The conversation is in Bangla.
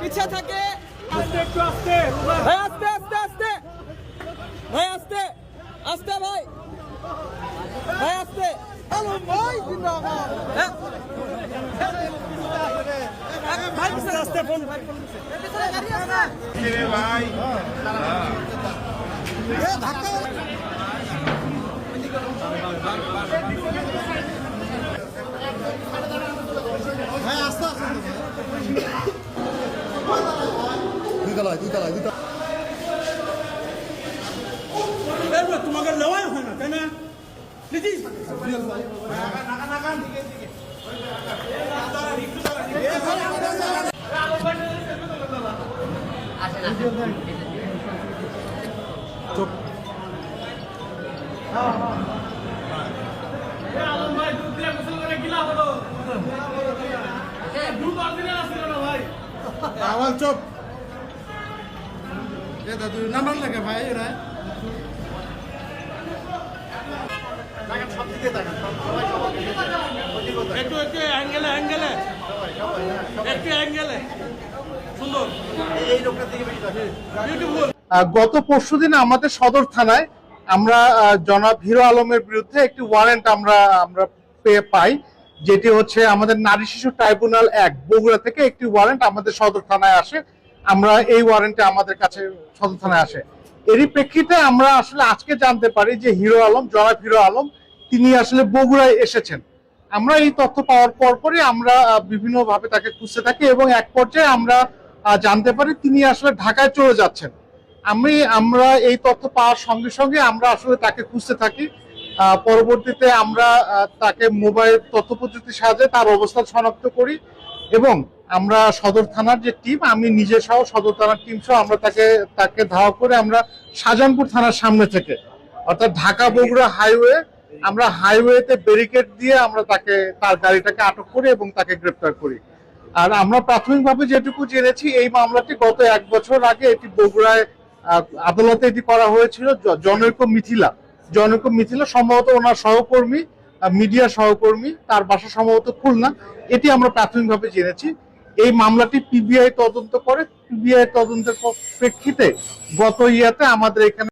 পিছে থাকে আস্তে আস্তে আস্তে আস্তে আস্তে ভাই আস্তে আস্তে ভাই ভাই আস্তে ভাই ভাই পিছনে আস্তে ফোন ভাই ভাই ধাক্কা ভাই আস্তে আস্তে দুই তলায় তোমাকে নেওয়াই হয় না তাই না প্লিজ চুপ দাদু নাম্বার লাগে ভাই এরা একটু একটু অ্যাঙ্গেলে অ্যাঙ্গেলে একটু অ্যাঙ্গেলে সুন্দর এই লোকটা থেকে বিউটিফুল। গত পরশুদিন আমাদের সদর থানায় আমরা জনাব হিরো আলমের বিরুদ্ধে একটি ওয়ারেন্ট আমরা পাই, যেটি হচ্ছে আমাদের নারী শিশু ট্রাইব্যুনাল 1 বগুড়া থেকে একটি ওয়ারেন্ট আমাদের সদর থানায় আসে। আমরা এই ওয়ারেন্টে আমাদের কাছে সদর থানায় আসে। এরই প্রেক্ষিতে আমরা আসলে আজকে জানতে পারি যে জনাব হিরো আলম তিনি আসলে বগুড়ায় এসেছেন। আমরা এই তথ্য পাওয়ার পরপরই আমরা বিভিন্নভাবে তাকে খুঁজতে থাকি এবং এক পর্যায়ে আমরা জানতে পারি তিনি আসলে ঢাকায় চলে যাচ্ছেন। আমরা এই তথ্য পাওয়ার সঙ্গে সঙ্গে আমরা আসলে তাকে খুঁজতে থাকি। পরবর্তীতে আমরা তাকে মোবাইল তথ্য প্রযুক্তির সাহায্যে তার অবস্থান শনাক্ত করি এবং আমরা সদর থানার যে টিম, আমি নিজে সহ সদর থানার টিম সহ আমরা তাকে ধাওয়া করে আমরা শাহজাহানপুর থানার সামনে থেকে অর্থাৎ ঢাকা বগুড়া আমরা হাইওয়েতে ব্যারিকেড দিয়ে আমরা তার গাড়িটাকে আটক করি এবং তাকে গ্রেপ্তার করি। আর আমরা প্রাথমিকভাবে যেটুকু জেনেছি এই মামলাটি গত 1 বছর আগে এটি বগুড়ায় আদালতে এটি করা হয়েছিল। জনৈক মিথিলা সম্ভবত ওনার সহকর্মী, মিডিয়া সহকর্মী, তার বাসা সম্ভবত খুলনা, এটি আমরা প্রাথমিকভাবে জেনেছি। এই মামলাটি পিবিআই তদন্ত করে। পিবিআই তদন্তের প্রেক্ষিতে গত ইয়াতে আমাদের এখানে